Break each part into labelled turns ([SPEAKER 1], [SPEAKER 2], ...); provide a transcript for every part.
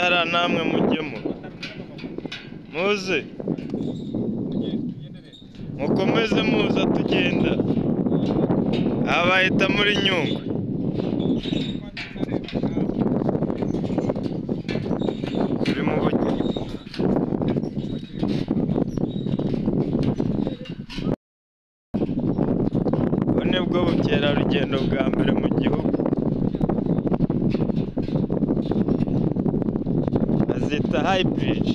[SPEAKER 1] hariya namwe mujyemo muze mukomeze muza tugenda aha bahita muri Nyungwe. Turi mu Bugeni. Ubu ni bwo bukerarugendo bwa mbere mu gihugu. Bazita High Bridge.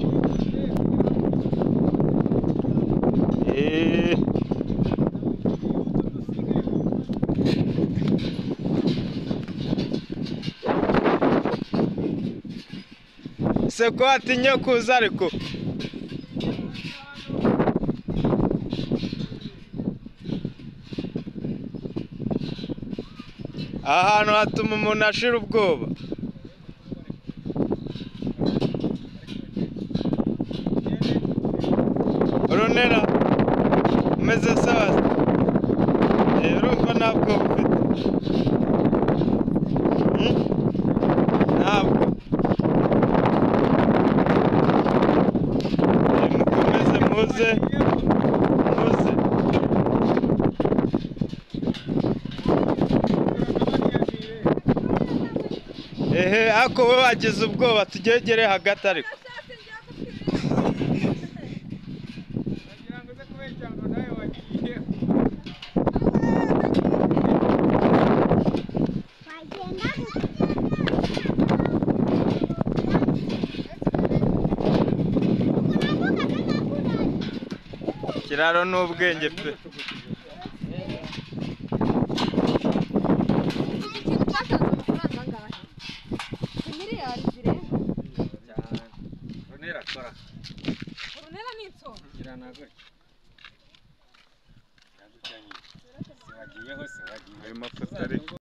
[SPEAKER 1] Se ko atinya kuza ariko ahantu hatuma umuntu ashira ubwoba. Urunera umeze sawa? Urumva nta bwoba ufite? Ntabwo. Mukomeze muze muze. Ako we wagize ubwoba, tugegere hagati ariko. Kiraro n'ubwenge pe.
[SPEAKER 2] Urunera ni inso.
[SPEAKER 3] Ayo mafoto ari